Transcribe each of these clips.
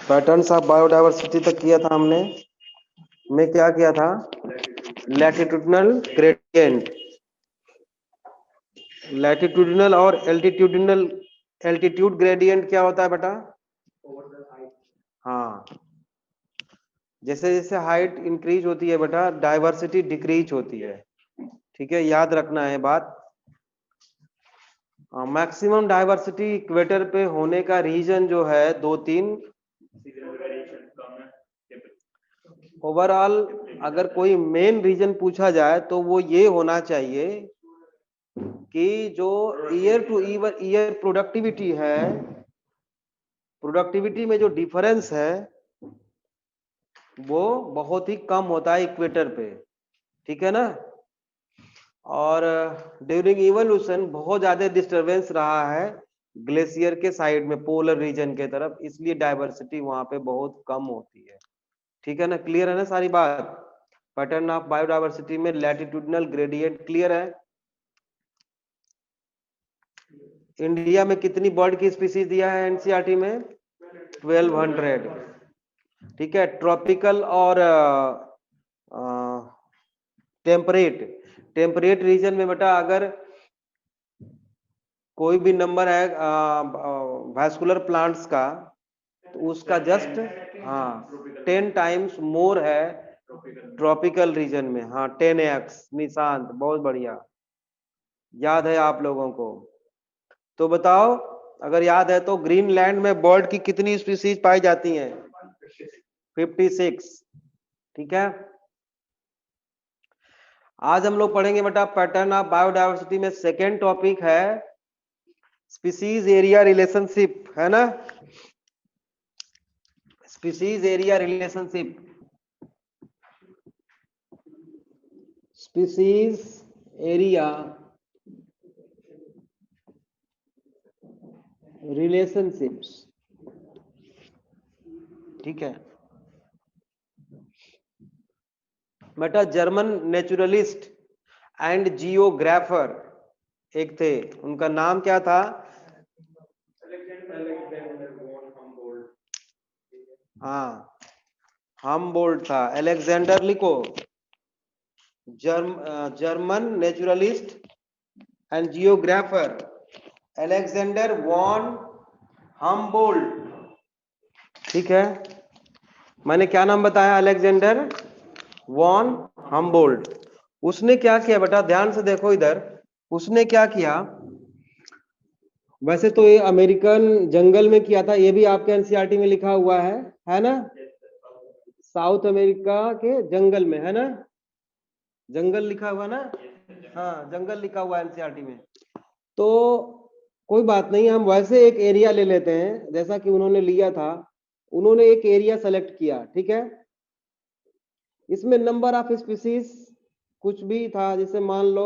Patterns of biodiversity तक किया था हमने। में क्या किया था? लैटिट्यूडनल ग्रेडियंट, लैटिट्यूडनल और एल्टीट्यूडनल। एल्टीट्यूड ग्रेडियंट क्या होता है बेटा? हाँ, जैसे जैसे हाइट इंक्रीज होती है बेटा, डाइवर्सिटी डिक्रीज होती है। ठीक है, याद रखना है बात। मैक्सिमम डाइवर्सिटी इक्वेटर पे होने का रीजन जो है दो तीन। ओवरऑल अगर कोई मेन रीजन पूछा जाए तो वो ये होना चाहिए कि जो ईयर टू ईयर प्रोडक्टिविटी है, प्रोडक्टिविटी में जो डिफरेंस है वो बहुत ही कम होता है इक्वेटर पे। ठीक है ना? और ड्यूरिंग इवोल्यूशन बहुत ज्यादा डिस्टरबेंस रहा है ग्लेशियर के साइड में, पोलर रीजन के तरफ, इसलिए डाइवर्सिटी वहां पे बहुत कम होती है। ठीक है ना? क्लियर है ना सारी बात? पैटर्न ऑफ बायोडाइवर्सिटी में लैटिट्यूडनल ग्रेडियंट क्लियर है। इंडिया में कितनी बर्ड की स्पीसीज दिया है एनसीईआरटी में? 1200। ठीक है, ट्रॉपिकल और टेम्परेट। टेम्परेट रीजन में बेटा अगर कोई भी नंबर है वैस्कुलर प्लांट्स का, तो उसका जस्ट 10 टाइम्स मोर है ट्रॉपिकल रीजन में। हाँ, 10x। निशांत बहुत बढ़िया, याद है आप लोगों को। तो बताओ, अगर याद है तो ग्रीनलैंड में बर्ड की कितनी स्पीसीज पाई जाती हैं? 56। ठीक है, आज हम लोग पढ़ेंगे बेटा पैटर्न ऑफ बायोडायवर्सिटी में सेकेंड टॉपिक है स्पीसीज एरिया रिलेशनशिप, है ना? Species area relationship, species area relationships. ठीक है बेटा, जर्मन नेचुरलिस्ट एंड जियोग्राफर एक थे, उनका नाम क्या था? हाँ, हमबोल्ट था, अलेक्जेंडर लिखो। German naturalist and geographer Alexander von Humboldt. ठीक है, मैंने क्या नाम बताया? Alexander von Humboldt. उसने क्या किया बेटा, ध्यान से देखो इधर। उसने क्या किया? वैसे तो ये अमेरिकन जंगल में किया था, ये भी आपके एनसीईआरटी में लिखा हुआ है ना? साउथ अमेरिका के जंगल में, है ना? जंगल लिखा हुआ ना? हाँ, जंगल लिखा हुआ है एनसीईआरटी में। तो कोई बात नहीं, हम वैसे एक एरिया ले लेते हैं जैसा कि उन्होंने लिया था। उन्होंने एक एरिया सेलेक्ट किया, ठीक है? इसमें नंबर ऑफ स्पीसीज कुछ भी था, जैसे मान लो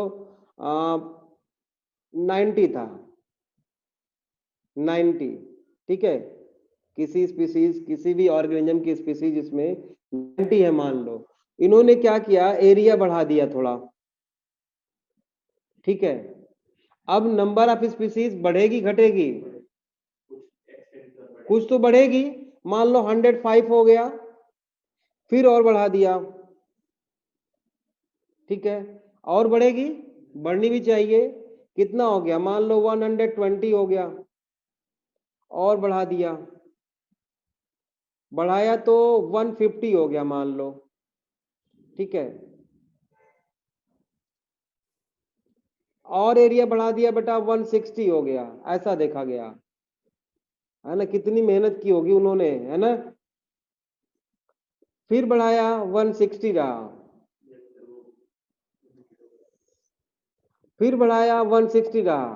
90 था, 90। ठीक है, किसी स्पीसीज, किसी भी ऑर्गेनिज्म की स्पीसीज इसमें 90 है मान लो। इन्होंने क्या किया, एरिया बढ़ा दिया थोड़ा। ठीक है, अब नंबर ऑफ स्पीसीज बढ़ेगी घटेगी? कुछ तो बढ़ेगी। मान लो 105 हो गया, फिर और बढ़ा दिया। ठीक है, और बढ़ेगी, बढ़नी भी चाहिए। कितना हो गया? मान लो 120 हो गया, और बढ़ा दिया, बढ़ाया तो 150 हो गया मान लो। ठीक है, और एरिया बढ़ा दिया बेटा, 160 हो गया। ऐसा देखा गया, है ना? कितनी मेहनत की होगी उन्होंने, है ना? फिर बढ़ाया, 160 रहा, फिर बढ़ाया, 160 रहा।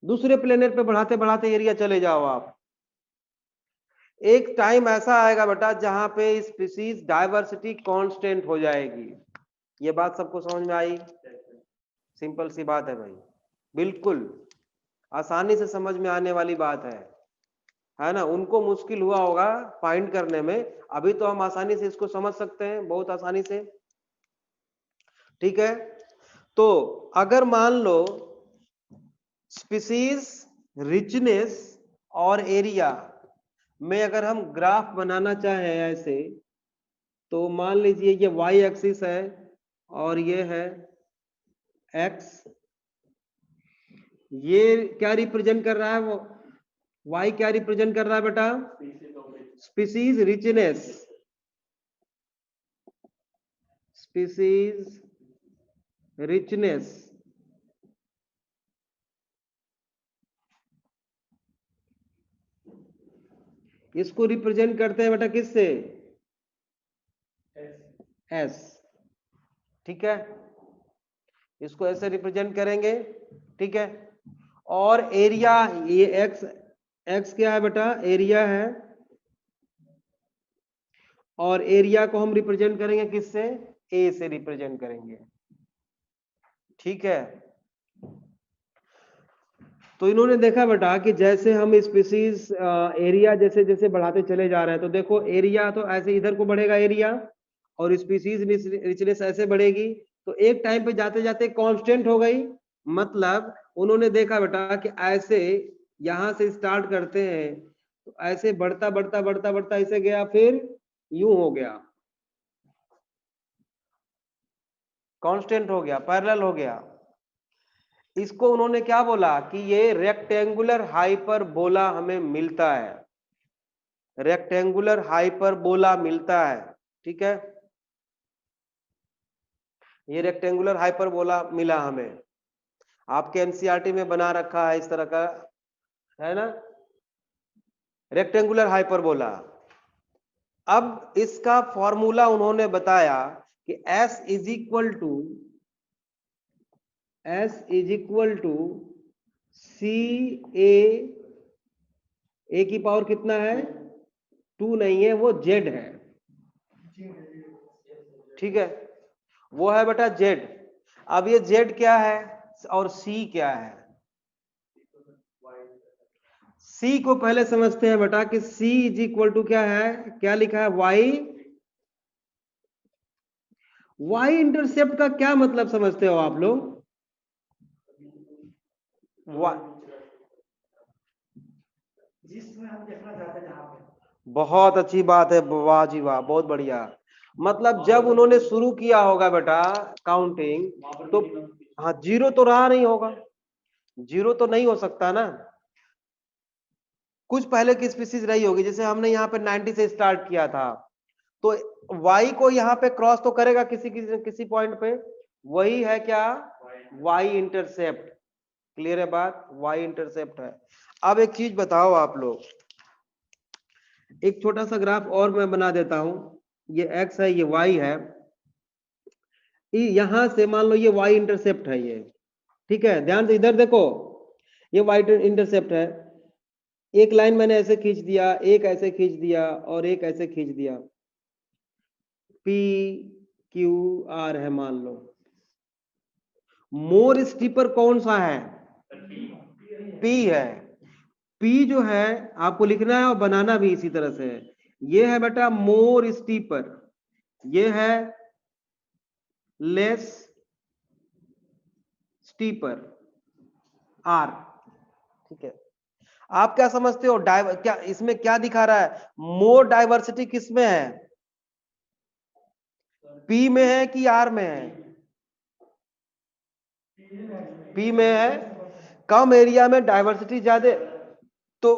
दूसरे प्लेनेट पे बढ़ाते बढ़ाते एरिया चले जाओ आप। एक टाइम ऐसा आएगा बेटा जहां पे स्पीसीज डाइवर्सिटी कांस्टेंट हो जाएगी। ये बात सबको समझ में आई? सिंपल सी बात है भाई, बिल्कुल आसानी से समझ में आने वाली बात है ना? उनको मुश्किल हुआ होगा फाइंड करने में, अभी तो हम आसानी से इसको समझ सकते हैं, बहुत आसानी से। ठीक है, तो अगर मान लो स्पीसीज रिचनेस और एरिया में अगर हम ग्राफ बनाना चाहें ऐसे, तो मान लीजिए ये y एक्सिस है और ये है x, ये क्या रिप्रेजेंट कर रहा है, वो y क्या रिप्रेजेंट कर रहा है बेटा, स्पीसीज रिचनेस, स्पीसीज रिचनेस। इसको रिप्रेजेंट करते हैं बेटा किससे, एस, ठीक है, इसको ऐसे रिप्रेजेंट करेंगे, ठीक है। और एरिया, ये एक्स, एक्स क्या है बेटा, एरिया है, और एरिया को हम रिप्रेजेंट करेंगे किससे, ए से रिप्रेजेंट करेंगे, ठीक है। तो इन्होंने देखा बेटा कि जैसे हम स्पीसीज एरिया जैसे जैसे बढ़ाते चले जा रहे हैं, तो देखो एरिया तो ऐसे इधर को बढ़ेगा एरिया, और स्पीसीज रिचनेस ऐसे बढ़ेगी, तो एक टाइम पे जाते जाते कांस्टेंट हो गई। मतलब उन्होंने देखा बेटा कि ऐसे यहां से स्टार्ट करते हैं, तो ऐसे बढ़ता बढ़ता बढ़ता बढ़ता ऐसे गया, फिर यूं हो गया, कांस्टेंट हो गया, पैरेलल हो गया। इसको उन्होंने क्या बोला कि ये रेक्टेंगुलर हाइपरबोला हमें मिलता है, रेक्टेंगुलर हाइपरबोला मिलता है, ठीक है। ये रेक्टेंगुलर हाइपरबोला मिला हमें, आपके एनसीईआरटी में बना रखा है इस तरह का, है ना, रेक्टेंगुलर हाइपरबोला। अब इसका फॉर्मूला उन्होंने बताया कि S इज इक्वल टू सी ए की पावर कितना है, 2 नहीं है, वो Z है, ठीक है, वो है बेटा Z। अब ये Z क्या है और C क्या है, C को पहले समझते हैं बेटा कि C इज इक्वल टू क्या है, क्या लिखा है, y इंटरसेप्ट का क्या मतलब समझते हो आप लोग, जिसमें हम देखना चाहते हैं जहां पे। बहुत अच्छी बात है, वाह जी वाह, बहुत बढ़िया। मतलब जब उन्होंने शुरू किया होगा बेटा काउंटिंग, तो हाँ, जीरो तो रहा नहीं होगा, जीरो तो नहीं हो सकता ना, कुछ पहले की स्पीसीज रही होगी। जैसे हमने यहाँ पे 90 से स्टार्ट किया था, तो y को यहाँ पे क्रॉस तो करेगा किसी किसी पॉइंट पे, वही है क्या, y इंटरसेप्ट। क्लियर है बात, y इंटरसेप्ट है। अब एक चीज बताओ आप लोग, एक छोटा सा ग्राफ और मैं बना देता हूं, ये x है, ये y है, यहां से मान लो ये y इंटरसेप्ट है ये, ठीक है, ध्यान से इधर देखो, ये y इंटरसेप्ट है, एक लाइन मैंने ऐसे खींच दिया, एक ऐसे खींच दिया, और एक ऐसे खींच दिया, P Q R है मान लो। मोर स्टीपर कौन सा है, P है। P जो है आपको लिखना है और बनाना भी इसी तरह से है, ये है बेटा मोर स्टीपर, ये है लेस स्टीपर, R, ठीक है। आप क्या समझते हो, क्या इसमें क्या दिखा रहा है, मोर डाइवर्सिटी किसमें है, P में है कि R में है, P में है, कम एरिया में डाइवर्सिटी ज्यादा, तो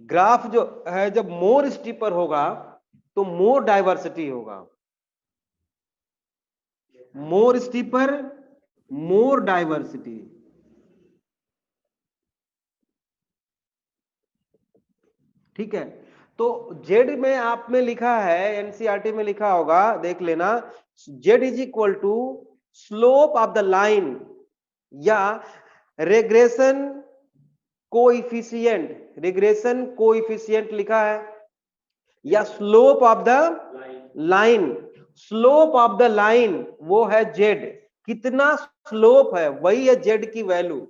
ग्राफ जो है जब मोर स्टीपर होगा तो मोर डाइवर्सिटी होगा, मोर स्टीपर मोर डाइवर्सिटी, ठीक है। तो जेड में आपने लिखा है, एनसीईआरटी में लिखा होगा, देख लेना, Z is equal to slope of the line या रेग्रेशन कोएफिशिएंट, रेग्रेशन कोएफिशिएंट लिखा है, या slope of the line, slope of the line वो है जेड, कितना स्लोप है वही है जेड की वैल्यू।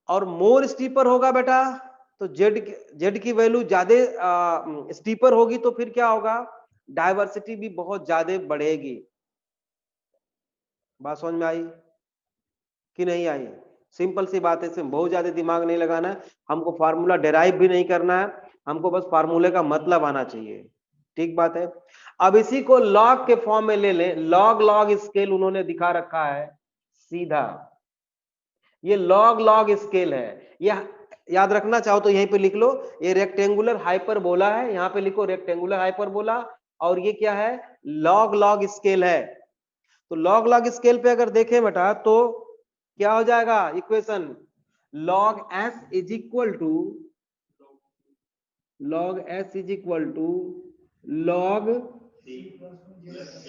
और मोर स्टीपर होगा बेटा तो जेड की वैल्यू ज्यादा स्टीपर होगी, तो फिर क्या होगा, डाइवर्सिटी भी बहुत ज्यादा बढ़ेगी। बात समझ में आई कि नहीं आई, सिंपल सी बात है, इसमें बहुत ज्यादा दिमाग नहीं लगाना है, हमको फार्मूला डेराइव भी नहीं करना है, हमको बस फार्मूले का मतलब आना चाहिए। ठीक बात है। अब इसी को लॉग के फॉर्म में ले लें, लॉग लॉग स्केल उन्होंने दिखा रखा है सीधा, ये लॉग लॉग स्केल है। यह याद रखना चाहो तो यहीं पे लिख लो, ये रेक्टेंगुलर हाइपरबोला है, यहां पे लिखो रेक्टेंगुलर हाइपरबोला, और ये क्या है, लॉग लॉग स्केल है। तो लॉग लॉग स्केल पे अगर देखें बेटा तो क्या हो जाएगा equation, log S is equal to log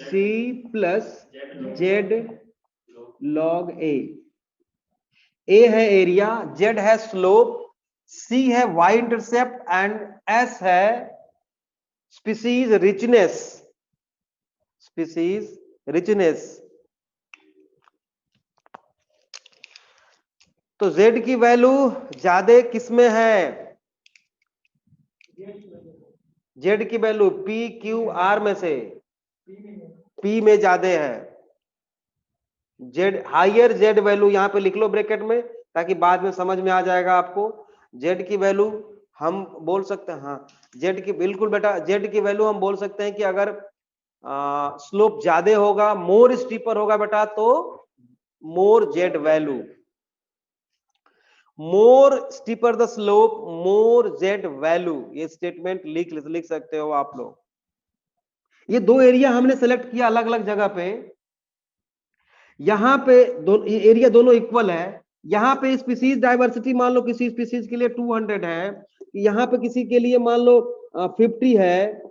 C plus Z log A है एरिया, जेड है स्लोप, सी है वाई इंटरसेप्ट एंड एस है स्पीसीज रिचनेस। तो z की वैल्यू ज्यादा किसमें है, z की वैल्यू p q r में से p में ज्यादा है। z हाइयर z वैल्यू यहां पे लिख लो ब्रैकेट में, ताकि बाद में समझ में आ जाएगा आपको। z की वैल्यू हम बोल सकते हैं, हाँ z की, बिल्कुल बेटा, z की वैल्यू हम बोल सकते हैं कि अगर स्लोप ज्यादा होगा, मोर स्टीपर होगा बेटा, तो more z value, more steeper the slope more z value, ये स्टेटमेंट लिख सकते हो आप लोग। ये दो एरिया हमने सेलेक्ट किया अलग अलग जगह पे, यहां पे एरिया दोनों इक्वल है, यहां पे स्पीसीज डाइवर्सिटी मान लो किसी स्पीसीज के लिए 200 है, यहां पे किसी के लिए मान लो 50 है,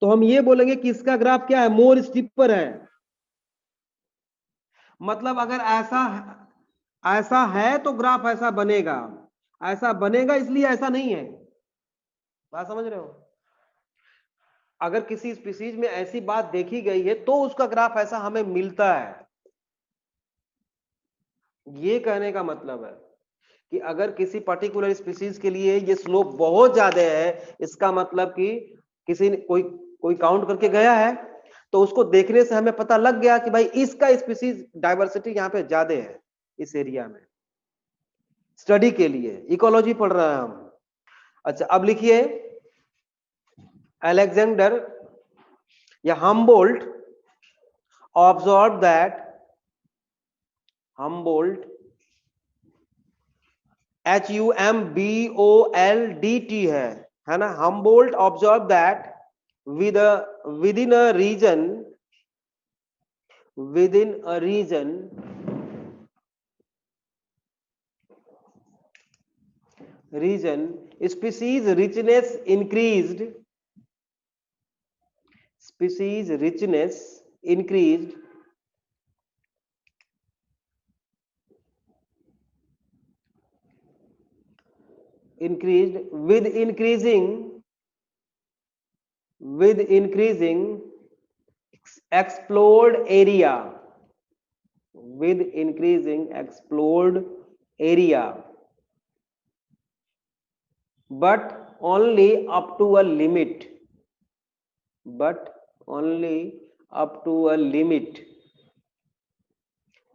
तो हम ये बोलेंगे कि इसका ग्राफ क्या है, मोर स्टीपर है। मतलब अगर ऐसा है तो ग्राफ ऐसा बनेगा, ऐसा बनेगा इसलिए ऐसा नहीं है, बात समझ रहे हो। अगर किसी स्पीसीज में ऐसी बात देखी गई है तो उसका ग्राफ ऐसा हमें मिलता है, ये कहने का मतलब है कि अगर किसी पर्टिकुलर स्पीसीज के लिए ये स्लोप बहुत ज्यादा है, इसका मतलब कि किसी ने कोई काउंट करके गया है, तो उसको देखने से हमें पता लग गया कि भाई इसका स्पीसीज डाइवर्सिटी यहाँ पे ज्यादा है इस एरिया में, स्टडी के लिए, इकोलॉजी पढ़ रहे हैं हम। अच्छा अब लिखिए, अलेक्जेंडर या Humboldt observed that Humboldt HUMBOLDT है ना, Humboldt observed that within a region species richness increased with increasing explored area, but only up to a limit,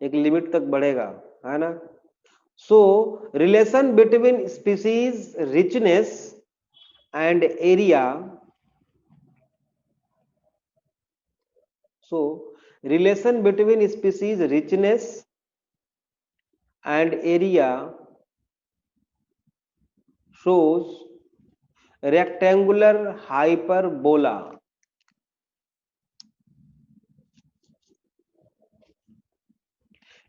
एक लिमिट तक बढ़ेगा, है ना। So relation between species richness and area, shows rectangular hyperbola।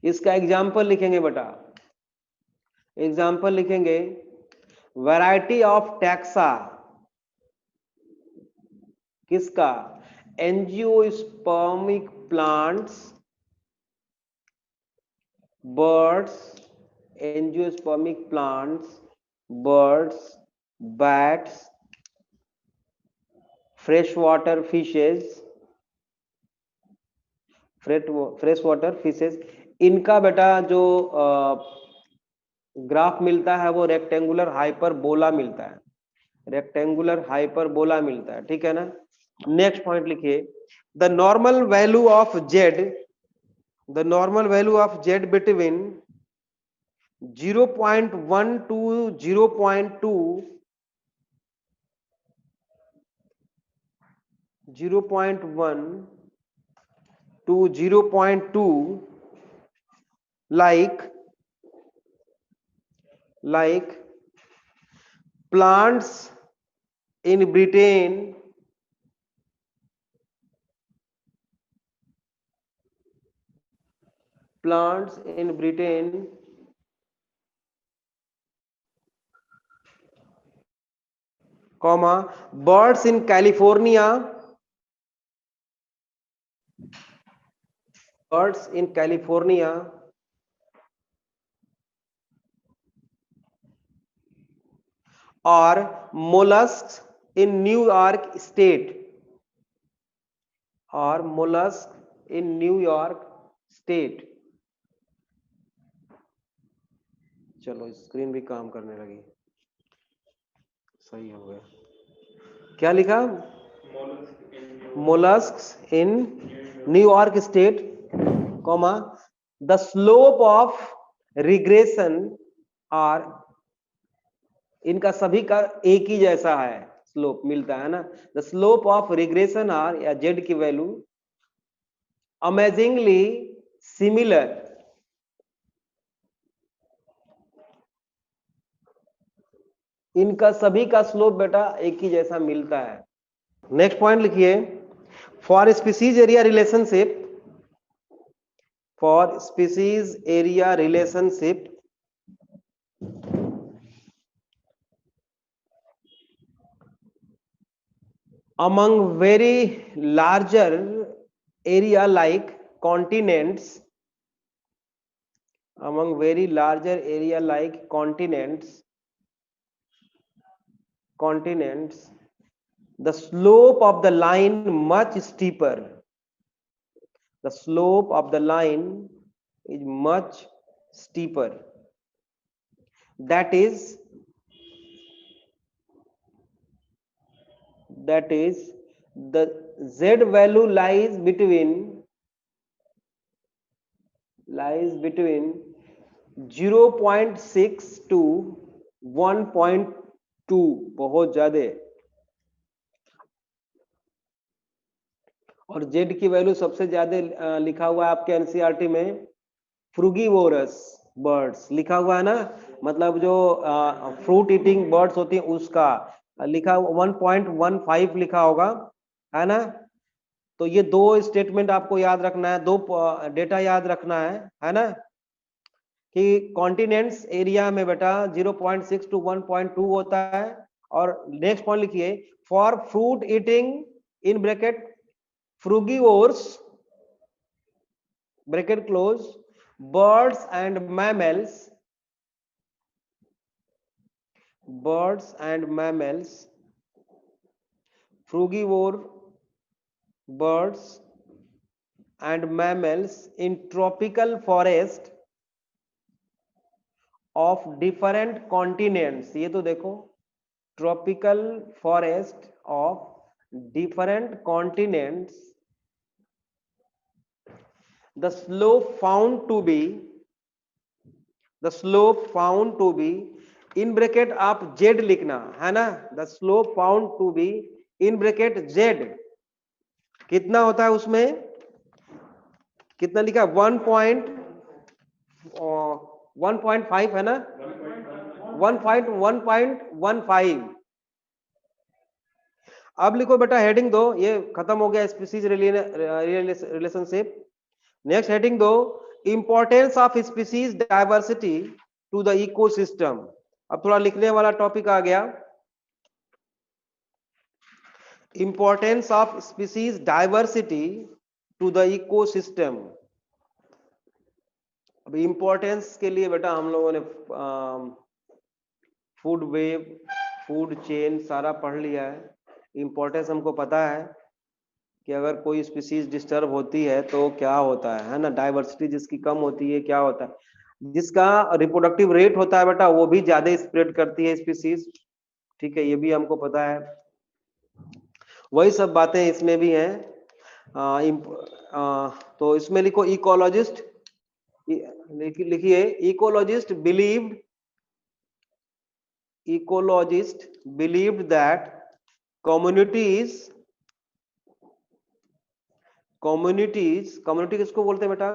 इसका example लिखेंगे बेटा, example लिखेंगे, variety of taxa, किसका, angiospermic plants, birds, bats, fresh water fishes, इनका बेटा जो ग्राफ मिलता है वो रेक्टेंगुलर हाइपरबोला मिलता है, ठीक है ना। नेक्स्ट पॉइंट लिखिए, the normal value of Z between 0.1 to 0.2, 0.1 to 0.2, like plants in Britain, comma, birds in California, or mollusks in New York State, चलो स्क्रीन भी काम करने लगी, सही हो गया। क्या लिखा? Mollusc in New York state, comma, the slope of regression R, इनका सभी का एक ही जैसा है, स्लोप मिलता है ना, the slope of regression R या जेड की वैल्यू अमेजिंगली सिमिलर, इनका सभी का स्लोप बेटा एक ही जैसा मिलता है। नेक्स्ट पॉइंट लिखिए, for species area relationship, among very larger area like continents, the slope of the line much steeper, the slope of the line is much steeper, that is the z value lies between 0.6 to 1.2, बहुत ज्यादा। और Z की value सबसे ज्यादा लिखा हुआ है आपके एनसीईआरटी में फ्रूगीवोरस बर्ड्स लिखा हुआ है ना, मतलब जो फ्रूट ईटिंग बर्ड्स होती हैं उसका लिखा 1.15 लिखा होगा, है ना। तो ये दो स्टेटमेंट आपको याद रखना है, दो डेटा याद रखना है ना, कि कॉन्टिनेंट्स एरिया में बेटा 0.6 टू 1.2 होता है। और नेक्स्ट पॉइंट लिखिए, for fruit eating in bracket frugivores bracket close birds and mammals frugivore birds and mammals in tropical forest of different continents, ये तो देखो tropical forest of different continents, the slope found to be in bracket आप z लिखना है ना, the slope found to be in bracket z कितना होता है, उसमें कितना लिखा 1.5 है ना, 1.15। अब लिखो बेटा हेडिंग दो, ये खत्म हो गया स्पीसीज रिलेशनशिप। नेक्स्ट हेडिंग दो, importance of species diversity to the ecosystem. अब थोड़ा लिखने वाला टॉपिक आ गया, importance of species diversity to the ecosystem. अब इंपॉर्टेंस के लिए बेटा हम लोगों ने फूड वेब, फूड चेन सारा पढ़ लिया है। इंपॉर्टेंस हमको पता है कि अगर कोई स्पीसीज डिस्टर्ब होती है तो क्या होता है ना, डाइवर्सिटी जिसकी कम होती है क्या होता है, जिसका रिप्रोडक्टिव रेट होता है बेटा वो भी ज्यादा स्प्रेड करती है स्पीसीज, ठीक है, ये भी हमको पता है। वही सब बातें इसमें भी हैं। तो इसमें लिखो इकोलॉजिस्ट, लिखिए, ecologist believed that communities community किसको बोलते हैं बेटा?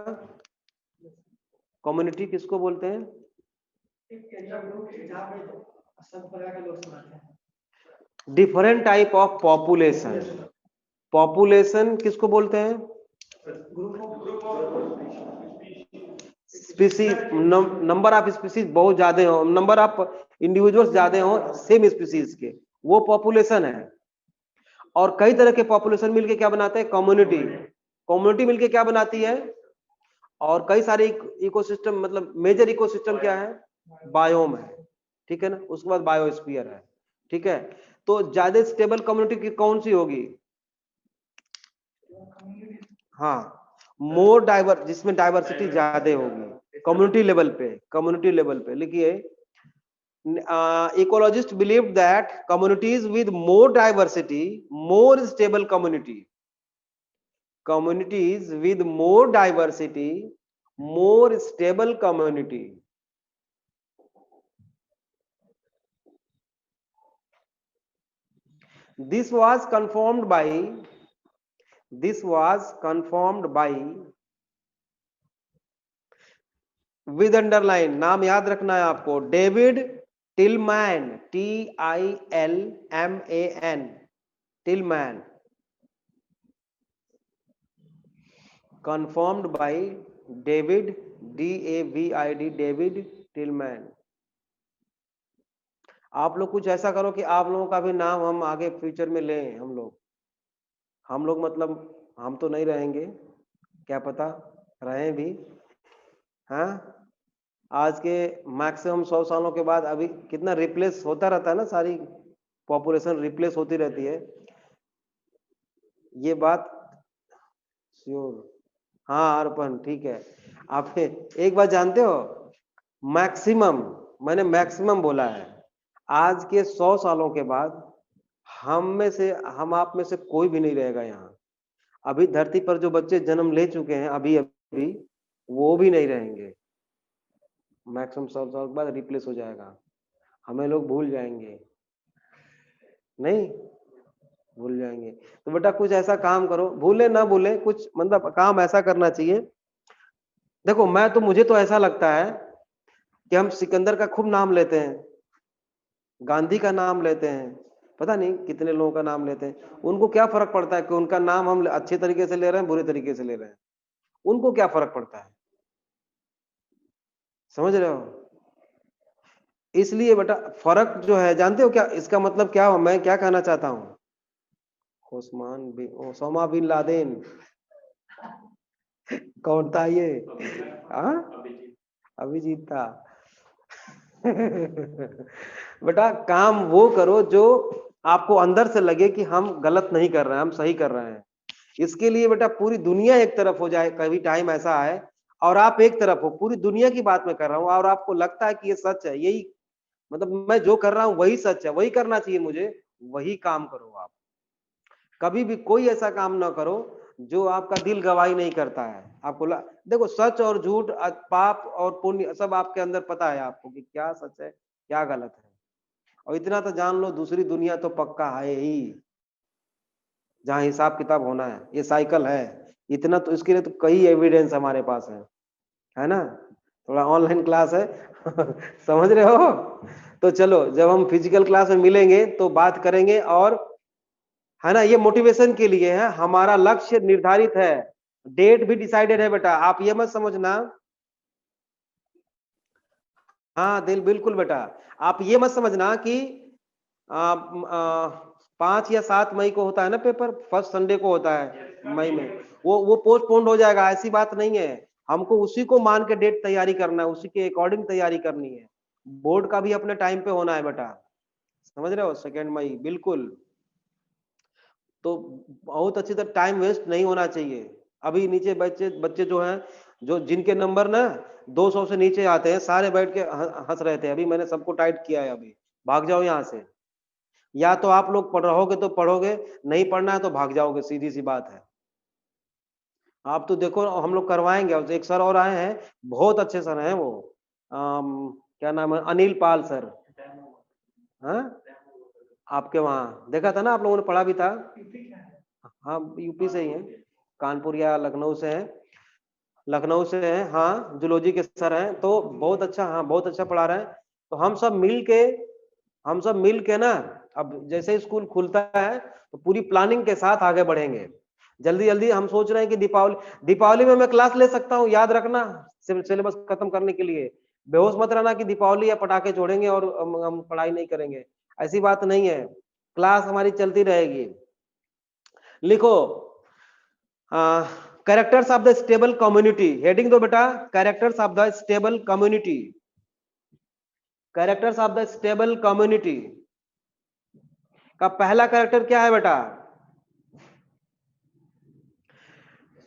कम्युनिटी किसको बोलते हैं? डिफरेंट टाइप ऑफ पॉपुलेशन किसको बोलते हैं? स्पीसीज, नंबर ऑफ स्पीसीज बहुत ज्यादा हो, नंबर ऑफ इंडिविजुअल्स ज्यादा हो सेम स्पीसीज के, वो पॉपुलेशन है। और कई तरह के पॉपुलेशन मिलके क्या बनाते हैं? कम्युनिटी मिलके क्या बनाती है? और कई सारे इकोसिस्टम, मतलब मेजर इकोसिस्टम क्या है? बायोम है, ठीक है ना। उसके बाद बायोस्फीयर है, ठीक है। तो ज्यादा स्टेबल कम्युनिटी की कौन सी होगी? हाँ, मोर डाइवर, जिसमें डाइवर्सिटी ज्यादा होगी कम्युनिटी लेवल पे लिखिए, ecologists believe that communities with more diversity, more stable communities with more diversity, more stable community. This was confirmed by with underline, नाम याद रखना है आपको, David Tilman, TILMAN, Tilman, confirmed by David, DAVID, David Tilman. आप लोग कुछ ऐसा करो कि आप लोगों का भी नाम हम आगे फ्यूचर में लें। हम लोग मतलब हम तो नहीं रहेंगे, क्या पता रहें भी। हाँ, आज के मैक्सिमम 100 सालों के बाद अभी कितना रिप्लेस होता रहता है ना, सारी पॉपुलेशन रिप्लेस होती रहती है, ये बात श्योर। हाँ अर्पण, ठीक है। आप एक बात जानते हो, मैक्सिमम, मैंने मैक्सिमम बोला है, आज के 100 सालों के बाद हम आप में से कोई भी नहीं रहेगा यहाँ। अभी धरती पर जो बच्चे जन्म ले चुके हैं अभी वो भी नहीं रहेंगे। मैक्सिमम 100 साल के बाद रिप्लेस हो जाएगा, हमें लोग भूल जाएंगे, नहीं भूल जाएंगे। तो बेटा कुछ ऐसा काम करो, भूले ना भूले, कुछ मतलब काम ऐसा करना चाहिए। देखो मुझे तो ऐसा लगता है कि हम सिकंदर का खूब नाम लेते हैं, गांधी का नाम लेते हैं, पता नहीं कितने लोगों का नाम लेते हैं। उनको क्या फर्क पड़ता है कि उनका नाम हम अच्छे तरीके से ले रहे हैं बुरे तरीके से ले रहे हैं? उनको क्या फर्क पड़ता है? समझ रहे हो? इसलिए बेटा फर्क जो है, जानते हो क्या इसका मतलब क्या हो? मैं क्या कहना चाहता हूँ, ओसामा बिन लादेन, कौन था ये? हाँ, अभिजीत था। बेटा काम वो करो जो आपको अंदर से लगे कि हम गलत नहीं कर रहे हैं, हम सही कर रहे हैं। इसके लिए बेटा पूरी दुनिया एक तरफ हो जाए, कभी टाइम ऐसा आए और आप एक तरफ हो, पूरी दुनिया की बात मैं कर रहा हूँ, और आपको लगता है कि ये सच है, यही मतलब मैं जो कर रहा हूँ वही सच है, वही करना चाहिए मुझे, वही काम करो आप। कभी भी कोई ऐसा काम ना करो जो आपका दिल गवाही नहीं करता है। देखो सच और झूठ, पाप और पुण्य सब आपके अंदर पता है आपको कि क्या सच है क्या गलत है। और इतना तो जान लो, दूसरी दुनिया तो पक्का है ही, जहाँ हिसाब किताब होना है, ये साइकिल है। इतना तो इसके लिए तो कई एविडेंस हमारे पास है ना। थोड़ा ऑनलाइन क्लास है समझ रहे हो? तो चलो जब हम फिजिकल क्लास में मिलेंगे तो बात करेंगे, और है ना, ये मोटिवेशन के लिए है, हमारा लक्ष्य निर्धारित है, डेट भी डिसाइडेड है बेटा, आप ये मत समझना। हाँ दिल बिल्कुल बेटा, आप ये मत समझना कि 5 या 7 मई को होता है ना पेपर, फर्स्ट संडे को होता है मई में, वो पोस्टपोन्ड हो जाएगा, ऐसी बात नहीं है। हमको उसी को मान के डेट तैयारी करना है, उसी के अकॉर्डिंग तैयारी करनी है। बोर्ड का भी अपने टाइम पे होना है बेटा, समझ रहे हो? 2 मई बिल्कुल। तो बहुत अच्छी तरह टाइम वेस्ट नहीं होना चाहिए। अभी नीचे बच्चे बच्चे जो हैं, जो जिनके नंबर ना 200 से नीचे आते हैं, सारे बैठ के हंस रहे थे, अभी मैंने सबको टाइट किया है। अभी भाग जाओ यहाँ से, या तो आप लोग पढ़ रहोगे तो पढ़ोगे, नहीं पढ़ना है तो भाग जाओगे, सीधी सी बात है। आप तो देखो हम लोग करवाएंगे। और एक सर और आए हैं, बहुत अच्छे सर हैं वो, क्या नाम है, अनिल पाल सर। हाँ, आपके वहाँ देखा था ना, आप लोगों ने पढ़ा भी था। हाँ, यूपी से ही हैं, कानपुर या लखनऊ से हैं। लखनऊ से हैं, हाँ, जूलॉजी के सर हैं, तो बहुत अच्छा, हाँ बहुत अच्छा पढ़ा रहे हैं। तो हम सब मिल के ना, अब जैसे स्कूल खुलता है तो पूरी प्लानिंग के साथ आगे बढ़ेंगे। जल्दी जल्दी हम सोच रहे हैं कि दीपावली में मैं क्लास ले सकता हूँ, याद रखना, सिलेबस खत्म करने के लिए। बेहोश मत रहना कि दीपावली या पटाखे छोड़ेंगे और हम पढ़ाई नहीं करेंगे, ऐसी बात नहीं है। क्लास हमारी चलती रहेगी। लिखो, characters of the stable community, heading दो बेटा, characters of the stable community. Characters of the stable community का पहला कैरेक्टर क्या है बेटा?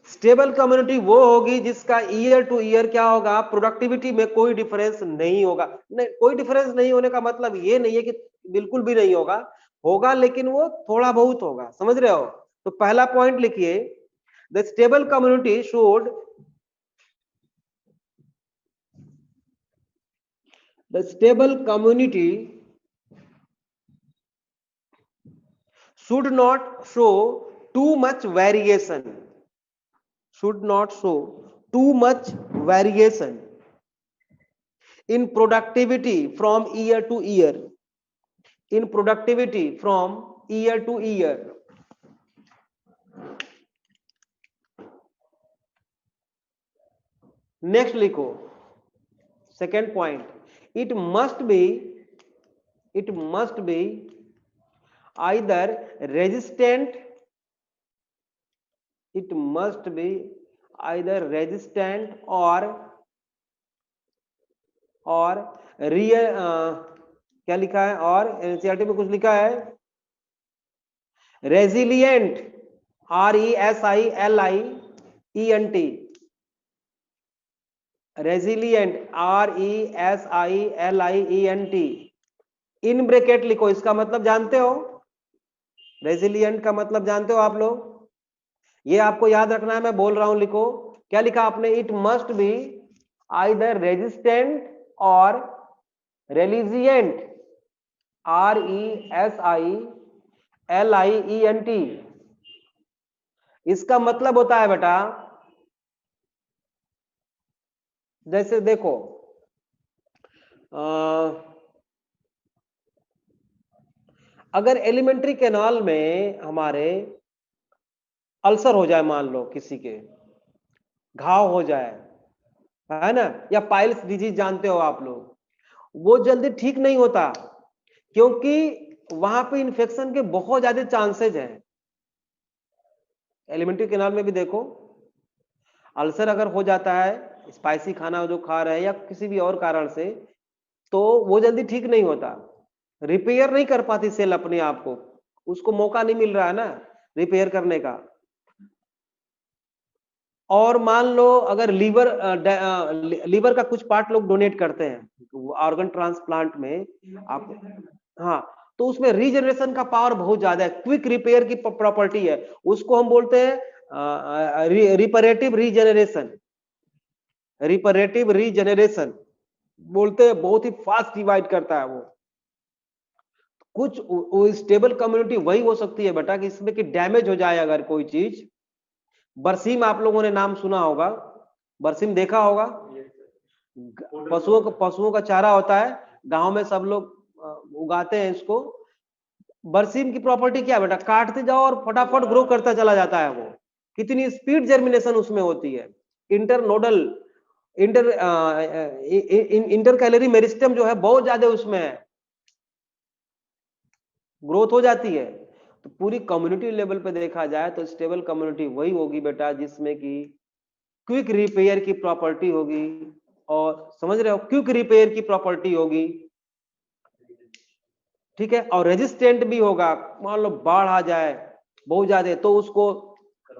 स्टेबल कम्युनिटी वो होगी जिसका ईयर टू ईयर क्या होगा, प्रोडक्टिविटी में कोई डिफरेंस नहीं होगा। नहीं, कोई डिफरेंस नहीं होने का मतलब ये नहीं है कि बिल्कुल भी नहीं होगा, होगा लेकिन वो थोड़ा बहुत होगा, समझ रहे हो? तो पहला पॉइंट लिखिए, the stable community should, the stable community should not show too much variation, should not show too much variation in productivity from year to year, in productivity from year to year. Next लिखो, second point, it must be either resistant, it must be either resistant और real, क्या लिखा है, और NCERT में कुछ लिखा है, resilient, RESILIENT, resilient, RESILIENT, in bracket लिखो, इसका मतलब जानते हो, रेजिलिएंट का मतलब जानते हो आप लोग, ये आपको याद रखना है, मैं बोल रहा हूं, लिखो। क्या लिखा आपने? It must be either resistant और रेलिजिएंट, RESILIENT। इसका मतलब होता है बेटा, जैसे देखो, अगर एलिमेंट्री कैनाल में हमारे अल्सर हो जाए, मान लो किसी के घाव हो जाए, है ना, या पाइल्स डिजीज जानते हो आप लोग, वो जल्दी ठीक नहीं होता, क्योंकि वहां पे इन्फेक्शन के बहुत ज्यादा चांसेज हैं। एलिमेंट्री कैनाल में भी देखो, अल्सर अगर हो जाता है, स्पाइसी खाना जो खा रहे हैं या किसी भी और कारण से, तो वो जल्दी ठीक नहीं होता, रिपेयर नहीं कर पाती सेल अपने आप को, उसको मौका नहीं मिल रहा है ना रिपेयर करने का। और मान लो अगर लीवर का कुछ पार्ट लोग डोनेट करते हैं ऑर्गन ट्रांसप्लांट में, आप, हाँ, तो उसमें रीजनरेशन का पावर बहुत ज्यादा है, क्विक रिपेयर की प्रॉपर्टी है, उसको हम बोलते हैं रिपरेटिव रीजनरेशन, रिपरेटिव रीजनरेशन बोलते हैं, बहुत ही फास्ट डिवाइड करता है वो। कुछ स्टेबल कम्युनिटी वही हो सकती है बेटा कि इसमें कि डैमेज हो जाए अगर कोई चीज, बरसीम आप लोगों ने नाम सुना होगा, बरसीम देखा होगा, पशुओं का चारा होता है, गांव में सब लोग उगाते हैं इसको। बरसीम की प्रॉपर्टी क्या है बेटा? काटते जाओ और फटाफट ग्रो करता चला जाता है वो, कितनी स्पीड जर्मिनेशन उसमें होती है। इंटरनोडल इंटर कैलोरी मेरिस्टम जो है बहुत ज्यादा उसमें है, ग्रोथ हो जाती है। तो पूरी कम्युनिटी लेवल पे देखा जाए तो स्टेबल कम्युनिटी वही होगी बेटा जिसमें कि क्विक रिपेयर की प्रॉपर्टी होगी, और समझ रहे हो, क्विक रिपेयर की प्रॉपर्टी होगी, ठीक है, और रेजिस्टेंट भी होगा। मान लो बाढ़ आ जाए बहुत ज्यादा, तो उसको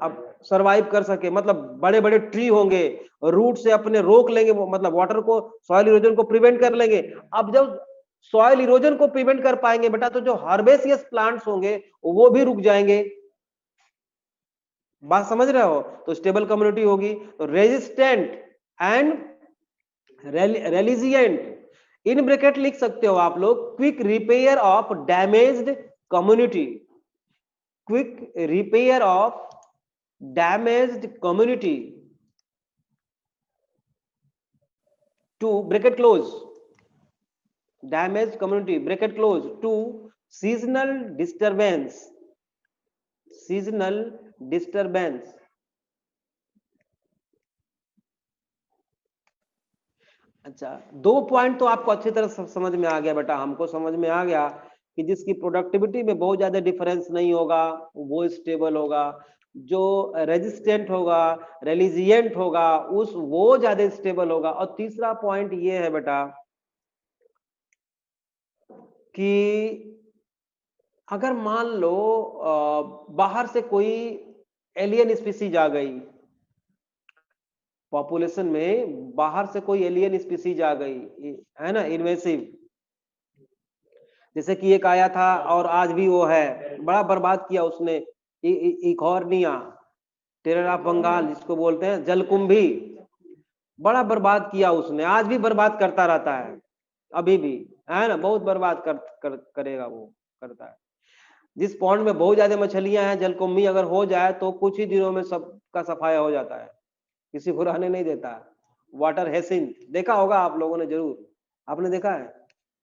अब सरवाइव कर सके, मतलब बड़े बड़े ट्री होंगे, रूट से अपने रोक लेंगे, मतलब वाटर को, सॉइल इरोजन को प्रिवेंट कर लेंगे। अब जब सॉइल इरोजन को प्रिवेंट कर पाएंगे बेटा, तो जो हार्बेसियस प्लांट्स होंगे वो भी रुक जाएंगे, बात समझ रहे हो? तो स्टेबल कम्युनिटी होगी। तो resistant and resilient, in bracket लिख सकते हो आप लोग, quick repair of damaged community, quick repair of damaged community to bracket close, damaged community bracket close to seasonal disturbance, seasonal disturbance. अच्छा, 2 पॉइंट तो आपको अच्छी तरह समझ में आ गया बेटा, हमको समझ में आ गया कि जिसकी प्रोडक्टिविटी में बहुत ज्यादा डिफरेंस नहीं होगा वो स्टेबल होगा, जो रेजिस्टेंट होगा, रेलिजिएंट होगा, उस वो ज्यादा स्टेबल होगा। और तीसरा पॉइंट ये है बेटा कि अगर मान लो बाहर से कोई एलियन स्पीसीज आ गई, पॉपुलेशन में बाहर से कोई एलियन स्पीसीज आ गई, है ना, इन्वेसिव, जैसे कि एक आया था और आज भी वो है, बड़ा बर्बाद किया उसने, इकॉर्निया, टेरर ऑफ बंगाल जिसको बोलते हैं, जलकुंभी, बड़ा बर्बाद किया उसने, आज भी बर्बाद करता रहता है, अभी भी, है ना, बहुत बर्बाद करेगा वो, करता है। जिस पॉन्ड में बहुत ज्यादा मछलियां हैं, जलकुंभी अगर हो जाए तो कुछ ही दिनों में सबका सफाया हो जाता है, किसी को रहने नहीं देता। वाटर हेसिंथ देखा होगा आप लोगों ने जरूर, आपने देखा है?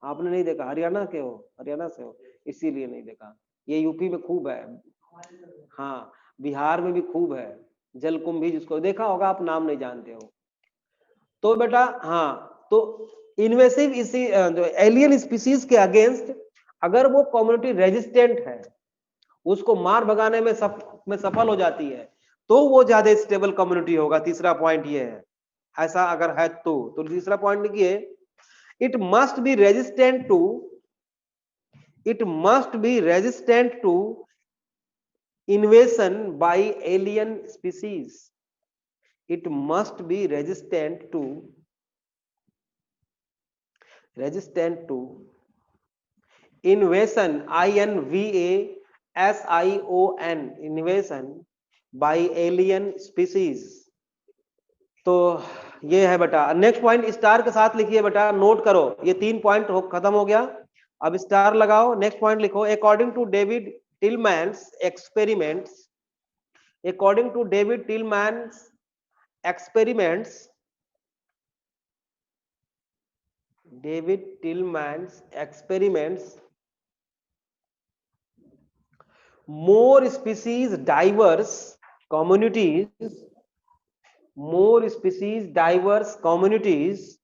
आपने नहीं देखा? हरियाणा के हो, हरियाणा से हो, इसीलिए नहीं देखा। ये यूपी में खूब है, हाँ, बिहार में भी खूब है जलकुंभी, जिसको देखा होगा, आप नाम नहीं जानते हो। तो बेटा हाँ, तो इन्वेसिव इसी जो एलियन स्पीसीज के अगेंस्ट अगर वो कम्युनिटी रेजिस्टेंट है, उसको मार भगाने में सफल हो जाती है, तो वो ज्यादा स्टेबल कम्युनिटी होगा। तीसरा पॉइंट ये है, ऐसा अगर है तो तीसरा पॉइंट लिखिए, it must be resistant to, it must be resistant to invasion by alien species, it must be resistant to invasion, invasion, invasion by alien species। तो ये है बेटा। नेक्स्ट पॉइंट स्टार के साथ लिखिए बेटा, नोट करो, ये 3 पॉइंट खत्म हो गया, अब स्टार लगाओ। नेक्स्ट पॉइंट लिखो, according to David Tilman's experiments, according to David Tillman's experiments, David Tillman's experiments, more species diverse communities, more species diverse communities,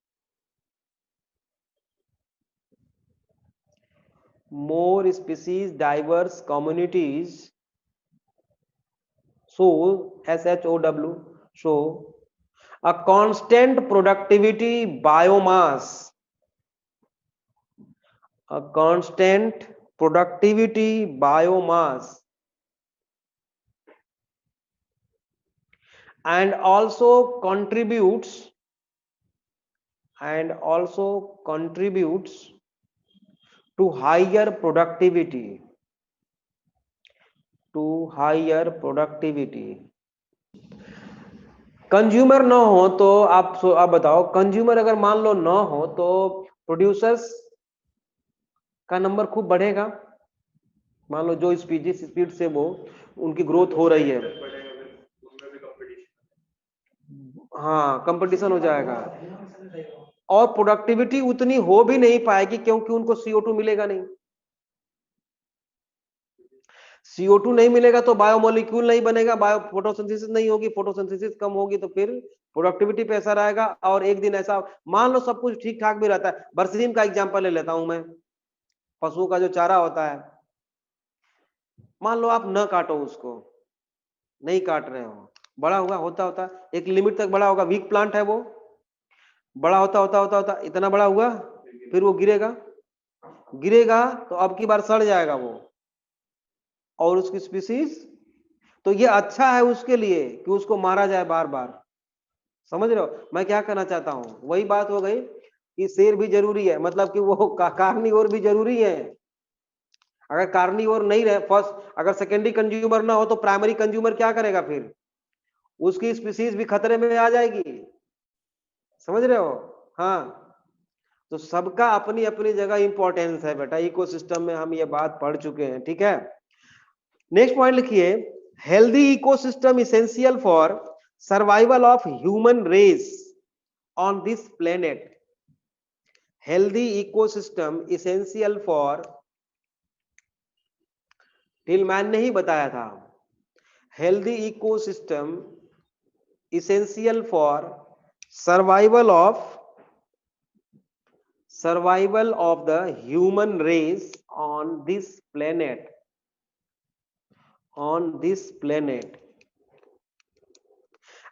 more species diverse communities show, SHOW, show a constant productivity biomass, a constant productivity biomass, and also contributes to higher productivity, consumer ना हो तो आप बताओ, consumer अगर मान लो ना हो तो प्रोड्यूसर्स का नंबर खूब बढ़ेगा। मान लो जो जिस स्पीड से वो उनकी ग्रोथ हो रही है, हाँ, कंपटीशन हो जाएगा, और प्रोडक्टिविटी उतनी हो भी नहीं पाएगी क्योंकि उनको CO2 मिलेगा नहीं। CO2 नहीं मिलेगा तो बायोमोलिक्यूल नहीं बनेगा, बायो फोटोसिंथेसिस नहीं होगी, फोटोसिंथेसिस कम होगी तो फिर प्रोडक्टिविटी पे असर आएगा। और एक दिन ऐसा मान लो सब कुछ ठीक ठाक भी रहता है, बरसीम का एग्जांपल ले लेता हूं मैं, पशुओं का जो चारा होता है, मान लो आप न काटो उसको, नहीं काट रहे हो, बड़ा हुआ होता होता एक लिमिट तक बड़ा होगा, वीक प्लांट है वो, बड़ा होता होता होता होता इतना बड़ा हुआ, फिर वो गिरेगा, गिरेगा तो अब की बार सड़ जाएगा वो और उसकी स्पीसीज, तो ये अच्छा है उसके लिए कि उसको मारा जाए बार बार। समझ रहे हो मैं क्या कहना चाहता हूं? वही बात हो गई कि शेर भी जरूरी है, मतलब कि वो कार्निवोर भी जरूरी है, अगर कार्निवोर नहीं रहे, फर्स्ट अगर सेकेंडरी कंज्यूमर ना हो तो प्राइमरी कंज्यूमर क्या करेगा? फिर उसकी स्पीसीज भी खतरे में आ जाएगी, समझ रहे हो? हाँ, तो सबका अपनी अपनी जगह इंपॉर्टेंस है बेटा, इकोसिस्टम में हम ये बात पढ़ चुके हैं, ठीक है। नेक्स्ट पॉइंट लिखिए, healthy ecosystem essential for survival of human race on this planet. Healthy ecosystem essential for, Tilman ने ही बताया था, healthy ecosystem essential for survival of the human race on this planet,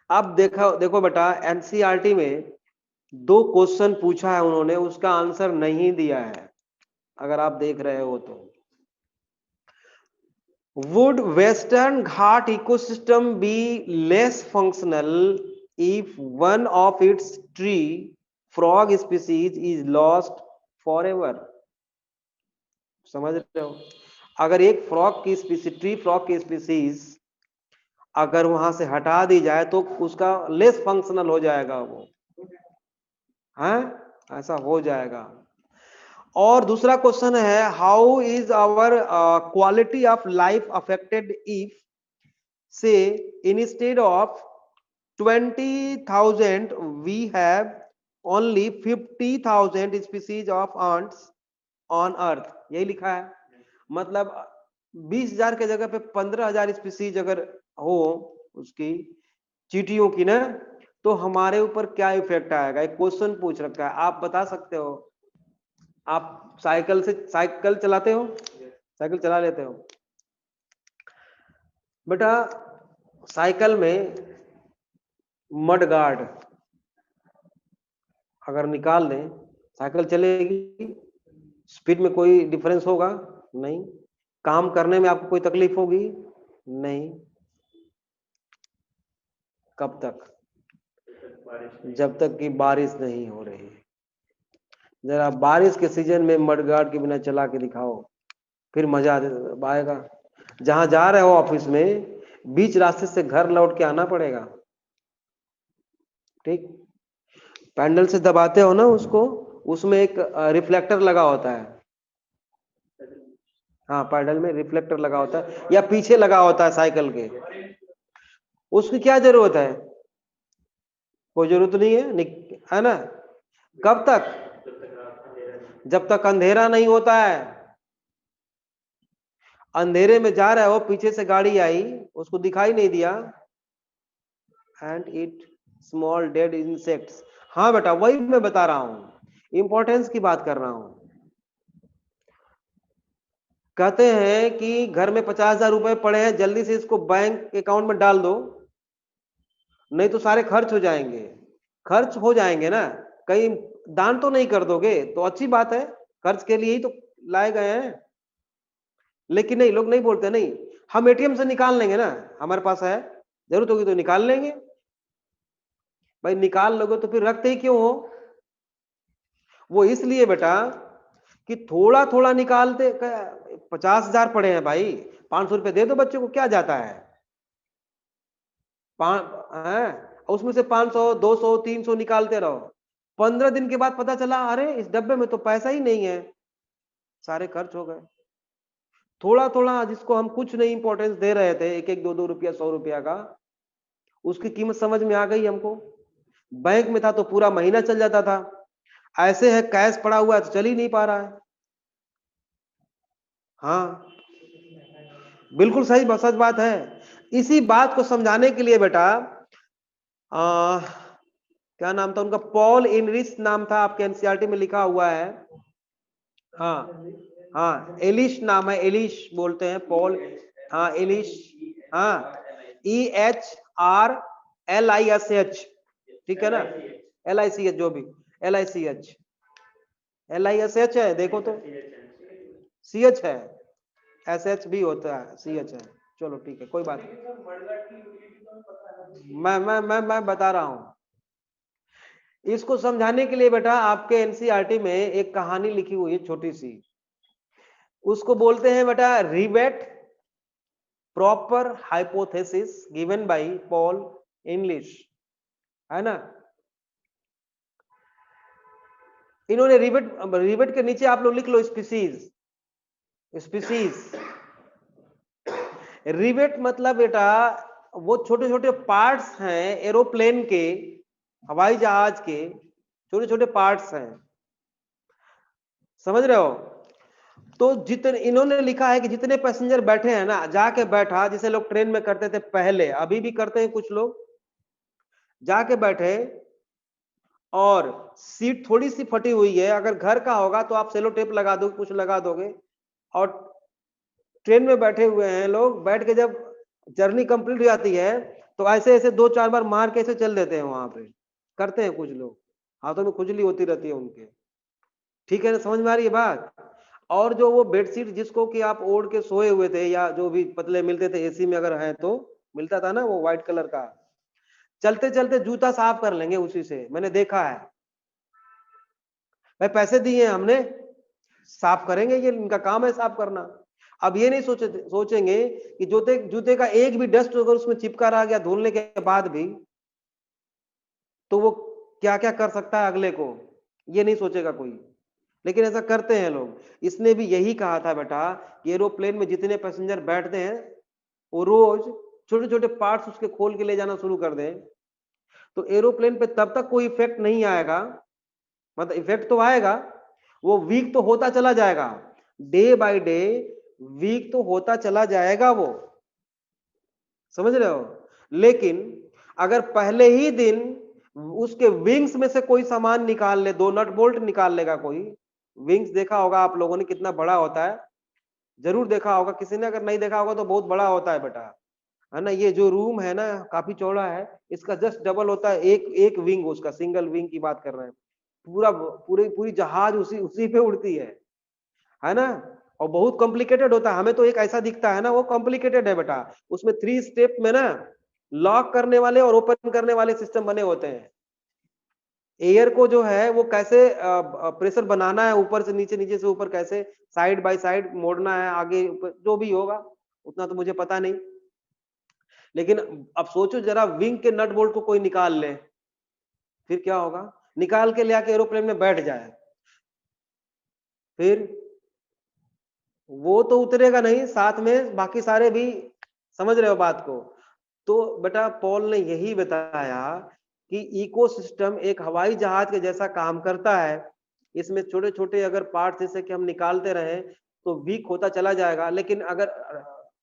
अब देखो बेटा, एनसीईआरटी में 2 question पूछा है उन्होंने, उसका आंसर नहीं दिया है, अगर आप देख रहे हो तो। Would western Ghat ecosystem be less functional if one of its tree frog species is lost forever? समझ रहे हो? अगर एक फ्रॉग की स्पीसीज, ट्री फ्रॉग की स्पीसीज अगर वहां से हटा दी जाए तो उसका लेस फंक्शनल हो जाएगा वो, है ऐसा हो जाएगा। और दूसरा क्वेश्चन है, how is our quality of life affected if say instead of 20,000 we have only 50,000 species of ants on earth? यही लिखा है, मतलब 20,000 के जगह पे 15,000 स्पीसीज अगर हो उसकी, चींटियों की ना, तो हमारे ऊपर क्या इफेक्ट आएगा? एक क्वेश्चन पूछ रखा है, आप बता सकते हो? आप साइकिल चलाते हो? साइकिल चला लेते हो बेटा? साइकिल में मड गार्ड अगर निकाल दें, साइकिल चलेगी? स्पीड में कोई डिफरेंस होगा? नहीं। काम करने में आपको कोई तकलीफ होगी? नहीं। कब तक? जब तक कि बारिश नहीं हो रही। जरा बारिश के सीजन में मडगार्ड के बिना चला के दिखाओ, फिर मजा आएगा। जहां जा रहे हो ऑफिस में, बीच रास्ते से घर लौट के आना पड़ेगा, ठीक? पैडल से दबाते हो ना उसको, उसमें एक रिफ्लेक्टर लगा होता है। हाँ, पैडल में रिफ्लेक्टर लगा होता है या पीछे लगा होता है साइकिल के। उसकी क्या जरूरत है? कोई जरूरत नहीं है ना? कब तक? जब तक अंधेरा नहीं होता है। अंधेरे में जा रहे हो, पीछे से गाड़ी आई, उसको दिखाई नहीं दिया, and it small dead insects. हाँ बेटा, वही मैं बता रहा हूं, इंपॉर्टेंस की बात कर रहा हूं। कहते हैं कि घर में 50,000 रुपए पड़े हैं, जल्दी से इसको बैंक अकाउंट में डाल दो, नहीं तो सारे खर्च हो जाएंगे। खर्च हो जाएंगे ना, कहीं दान तो नहीं कर दोगे? तो अच्छी बात है, खर्च के लिए ही तो लाए गए हैं। लेकिन नहीं, लोग नहीं बोलते, नहीं हम एटीएम से निकाल लेंगे ना, हमारे पास है, जरूरत होगी तो निकाल लेंगे। भाई निकाल लोगे तो फिर रखते ही क्यों हो? वो इसलिए बेटा कि थोड़ा थोड़ा निकालते, 50,000 पड़े हैं भाई, 500 रुपए दे दो बच्चे को, क्या जाता है? उसमें से 500, 200, 300 निकालते रहो, 15 दिन के बाद पता चला अरे इस डब्बे में तो पैसा ही नहीं है, सारे खर्च हो गए। थोड़ा थोड़ा जिसको हम कुछ नहीं इंपॉर्टेंस दे रहे थे, 1-1, 2-2 रुपया, 100 रुपया का, उसकी कीमत समझ में आ गई हमको। बैंक में था तो पूरा महीना चल जाता था, ऐसे है कैश पड़ा हुआ है तो चल ही नहीं पा रहा है। हाँ, बिल्कुल सही, सच बात है। इसी बात को समझाने के लिए बेटा, क्या नाम था उनका? पॉल इनरिच नाम था, आपके एनसीईआरटी में लिखा हुआ है। हाँ हाँ, एलिश नाम है, एलिश बोलते हैं, पॉल, हाँ एलिश, हाँ EHRLISH, ठीक है ना? LICH, जो भी LICH, LISH है, देखो तो CH है, SH भी होता है, CH है। चलो ठीक है, कोई बात नहीं, मैं बता रहा हूं। इसको समझाने के लिए बेटा, आपके एनसीईआरटी में एक कहानी लिखी हुई है छोटी सी। उसको बोलते हैं बेटा rivet proper hypothesis given by Paul English, है ना। इन्होंने रिवेट के नीचे आप लोग लिख लो स्पीसीज। स्पीसीज रिवेट मतलब बेटा वो छोटे छोटे पार्ट्स हैं एरोप्लेन के, हवाई जहाज के छोटे छोटे पार्ट्स हैं, समझ रहे हो। तो जितने इन्होंने लिखा है कि जितने पैसेंजर बैठे हैं ना, जाके बैठा, जिसे लोग ट्रेन में करते थे पहले, अभी भी करते हैं कुछ लोग, जाके बैठे और सीट थोड़ी सी फटी हुई है, अगर घर का होगा तो आप सेलो टेप लगा दोगे, कुछ लगा दोगे, और ट्रेन में बैठे हुए हैं लोग, बैठ के जब जर्नी कंप्लीट हो जाती है तो ऐसे ऐसे 2-4 बार मार के ऐसे चल देते हैं, वहां पे करते हैं कुछ लोग, हाथों में खुजली होती रहती है उनके, ठीक है ना, समझ में आ रही है बात। और जो वो बेडशीट जिसको कि आप ओढ़ के सोए हुए थे, या जो भी पतले मिलते थे एसी में अगर है तो मिलता था ना, वो व्हाइट कलर का, चलते चलते जूता साफ कर लेंगे उसी से, मैंने देखा है भाई, पैसे दिए हमने, साफ करेंगे, ये इनका काम है साफ करना। अब ये नहीं सोचेंगे कि जूते जूते का एक भी डस्ट अगर उसमें चिपका रह गया धुलने के बाद भी, तो वो क्या क्या कर सकता है अगले को, ये नहीं सोचेगा कोई, लेकिन ऐसा करते हैं लोग। इसने भी यही कहा था बेटा कि एरोप्लेन में जितने पैसेंजर बैठते हैं वो रोज छोटे छोटे पार्ट्स उसके खोल के ले जाना शुरू कर दें, तो एरोप्लेन पे तब तक कोई इफेक्ट नहीं आएगा, मतलब इफेक्ट तो आएगा, वो वीक तो होता चला जाएगा, डे बाय डे वीक तो होता चला जाएगा वो, समझ रहे हो। लेकिन अगर पहले ही दिन उसके विंग्स में से कोई सामान निकाल ले, 2 नट बोल्ट निकाल लेगा कोई, विंग्स देखा होगा आप लोगों ने कितना बड़ा होता है, जरूर देखा होगा किसी ने, अगर नहीं देखा होगा तो बहुत बड़ा होता है बेटा, है ना। ये जो रूम है ना काफी चौड़ा है, इसका जस्ट डबल होता है, एक एक विंग, उसका सिंगल विंग की बात कर रहे हैं, पूरा पूरी पूरी जहाज उसी उसी पे उड़ती है ना। और बहुत कॉम्प्लिकेटेड होता है, हमें तो एक ऐसा दिखता है ना, वो कॉम्प्लिकेटेड है बेटा, उसमें 3 स्टेप में ना लॉक करने वाले और ओपन करने वाले सिस्टम बने होते हैं। एयर को जो है वो कैसे प्रेशर बनाना है, ऊपर से नीचे, नीचे से ऊपर कैसे साइड बाय साइड मोड़ना है, आगे ऊपर जो भी होगा उतना तो मुझे पता नहीं, लेकिन अब सोचो जरा विंग के नट बोल्ट को कोई निकाल ले, फिर क्या होगा, निकाल के ले आके एरोप्लेन में बैठ जाए, फिर वो तो उतरेगा नहीं, साथ में बाकी सारे भी, समझ रहे हो बात को। तो बेटा पॉल ने यही बताया कि इकोसिस्टम एक हवाई जहाज के जैसा काम करता है, इसमें छोटे छोटे अगर पार्ट जैसे कि हम निकालते रहे तो वीक होता चला जाएगा, लेकिन अगर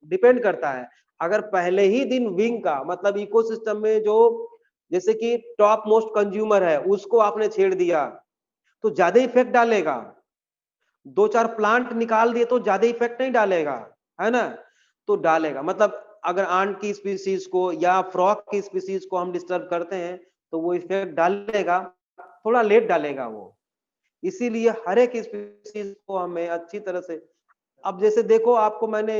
डिपेंड करता है, अगर पहले ही दिन विंग का मतलब इकोसिस्टम में जो जैसे कि टॉप मोस्ट कंज्यूमर है उसको आपने छेड़ दिया तो ज्यादा इफेक्ट डालेगा, 2-4 प्लांट निकाल दिए तो ज्यादा इफेक्ट नहीं डालेगा, है ना। तो डालेगा, मतलब अगर आंट की स्पीसीज को या फ्रॉक की स्पीसीज को हम डिस्टर्ब करते हैं तो वो इफेक्ट डालेगा, थोड़ा लेट डालेगा वो, इसीलिए हर एक स्पीसीज को हमें अच्छी तरह से, अब जैसे देखो आपको मैंने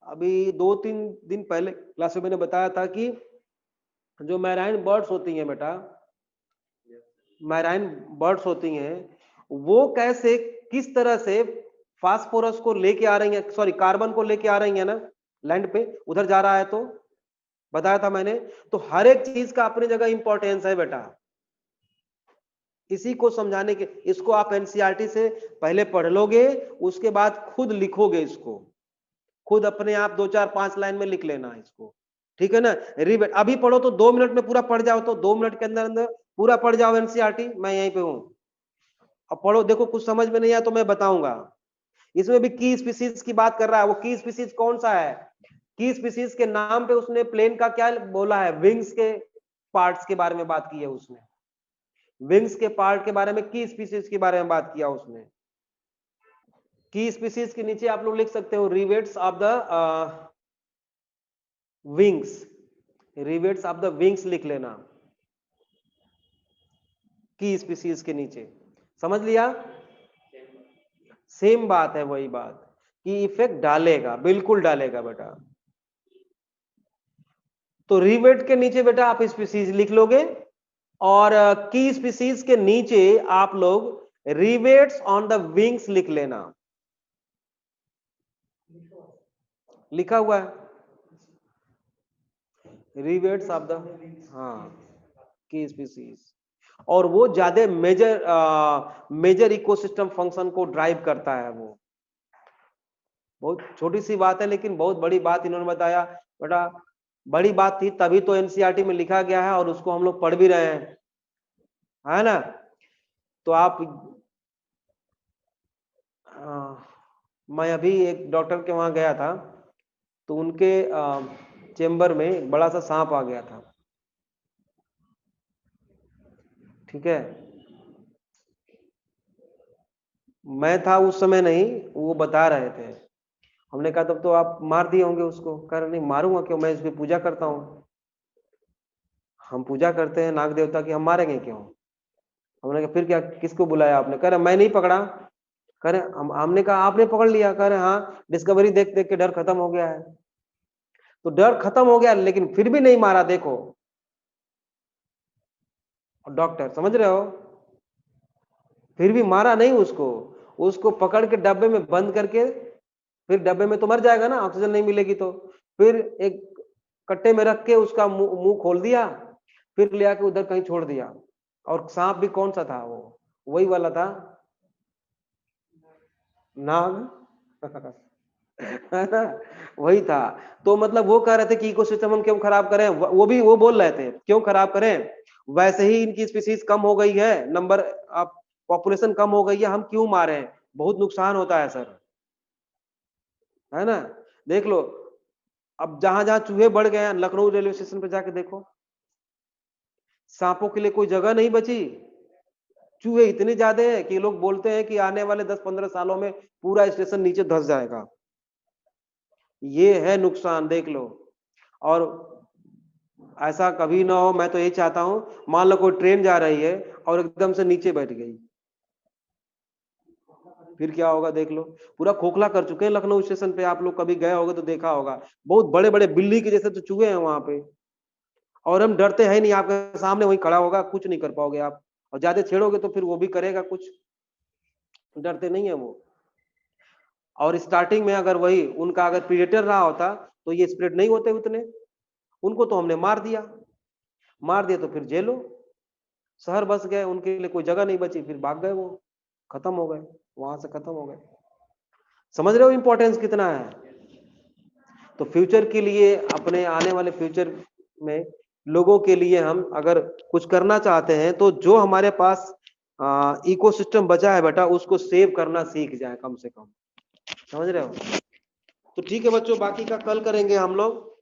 अभी 2-3 दिन पहले क्लास में मैंने बताया था कि जो मैराइन बर्ड्स होती हैं बेटा, मैराइन बर्ड्स होती हैं, वो कैसे किस तरह से फास्फोरस को लेके आ रही हैं, सॉरी कार्बन को लेके आ रही हैं ना लैंड पे, उधर जा रहा है, तो बताया था मैंने। तो हर एक चीज का अपनी जगह इंपॉर्टेंस है बेटा, इसी को समझाने के, इसको आप एनसीईआरटी से पहले पढ़ लोगे, उसके बाद खुद लिखोगे इसको, खुद अपने आप 2-4-5 लाइन में लिख लेना इसको, ठीक है ना। रिवेट अभी पढ़ो तो 2 मिनट में पूरा पढ़ जाओ, तो 2 मिनट के अंदर अंदर पूरा पढ़ जाओ एनसीईआरटी, मैं यहीं पे हूं। अब पढ़ो, देखो कुछ समझ में नहीं आया तो मैं बताऊंगा। इसमें भी की स्पीसीज की बात कर रहा है, वो की स्पीसीज कौन सा है, की स्पीसीज के नाम पे उसने प्लेन का क्या बोला है, विंग्स के पार्ट्स के बारे में बात की है उसने, विंग्स के पार्ट के बारे में की स्पीसीज के बारे में बात किया उसने। की स्पीसीज के नीचे आप लोग लिख सकते हो rivets of the wings, rivets of the wings लिख लेना की स्पीसीज के नीचे, समझ लिया। सेम बात है, वही बात कि इफेक्ट डालेगा, बिल्कुल डालेगा बेटा। तो रिवेट के नीचे बेटा आप स्पीसीज लिख लोगे, और की स्पीसीज के नीचे आप लोग रिवेट्स ऑन द विंग्स लिख लेना, लिखा हुआ है रिवेट्स ऑफ द, हाँ, की स्पीसीज, और वो ज्यादा मेजर इकोसिस्टम फंक्शन को ड्राइव करता है। वो बहुत छोटी सी बात है लेकिन बहुत बड़ी बात इन्होंने बताया बेटा। बड़ी बात थी तभी तो एनसीईआरटी में लिखा गया है और उसको हम लोग पढ़ भी रहे हैं, है ना। तो आप मैं अभी एक डॉक्टर के वहां गया था तो उनके चेम्बर में बड़ा सा सांप आ गया था, ठीक है। मैं था उस समय नहीं, वो बता रहे थे। हमने कहा तब तो आप मार दिए होंगे उसको। कह रहे नहीं मारूंगा क्यों, मैं इसकी पूजा करता हूँ। हम पूजा करते हैं नाग देवता की, हम मारेंगे क्यों। हमने कहा फिर क्या, किसको बुलाया आपने। कह रहे मैं नहीं पकड़ा। कह रहे हमने कहा आपने पकड़ लिया। कह रहे हाँ, डिस्कवरी देख देख के डर खत्म हो गया है। तो डर खत्म हो गया लेकिन फिर भी नहीं मारा, देखो डॉक्टर, समझ रहे हो, फिर भी मारा नहीं उसको। उसको पकड़ के डब्बे में बंद करके, फिर डब्बे में तो मर जाएगा ना, ऑक्सीजन नहीं मिलेगी तो। फिर एक कट्टे में रख के उसका मुंह खोल दिया, फिर ले आके उधर कहीं छोड़ दिया। और सांप भी कौन सा था, वो वही वाला था, नाग है ना, वही था। तो मतलब वो कह रहे थे कि इकोसिस्टम हम क्यों खराब करें, वो भी वो बोल रहे थे क्यों खराब करें, वैसे ही इनकी स्पीसीज कम हो गई है, नंबर ऑफ पॉपुलेशन कम हो गई है, हम क्यों मारे, बहुत नुकसान होता है सर, है ना। देख लो अब जहां जहां चूहे बढ़ गए हैं, लखनऊ रेलवे स्टेशन पे जाके देखो, सांपों के लिए कोई जगह नहीं बची। चूहे इतने ज्यादा हैं कि लोग बोलते हैं कि आने वाले 10-15 सालों में पूरा स्टेशन नीचे धंस जाएगा। ये है नुकसान, देख लो। और ऐसा कभी ना हो, मैं तो यही चाहता हूं, मान लो कोई ट्रेन जा रही है और एकदम से नीचे बैठ गई, फिर क्या होगा देख लो। पूरा खोखला कर चुके हैं लखनऊ स्टेशन पे, आप लोग कभी गए होगे तो देखा होगा, बहुत बड़े बड़े बिल्ली के जैसे तो चूहे हैं वहां पे। और हम डरते हैं नहीं, आपके सामने वही खड़ा होगा, कुछ नहीं कर पाओगे आप। और ज्यादा छेड़ोगे तो फिर वो भी करेगा कुछ, डरते नहीं है वो। और स्टार्टिंग में अगर वही उनका अगर प्रीडेटर रहा होता तो ये स्प्रेड नहीं होते उतने। उनको तो हमने मार दिया, मार दिया तो फिर जेलो, शहर बस गए, उनके लिए कोई जगह नहीं बची, फिर भाग गए वो, खत्म हो गए, वहां से खत्म हो गए। समझ रहे हो इंपॉर्टेंस कितना है। तो फ्यूचर के लिए, अपने आने वाले फ्यूचर में लोगों के लिए हम अगर कुछ करना चाहते हैं तो जो हमारे पास इकोसिस्टम बचा है बेटा, उसको सेव करना सीख जाए कम से कम, समझ रहे हो। तो ठीक है बच्चों, बाकी का कल करेंगे हम लोग।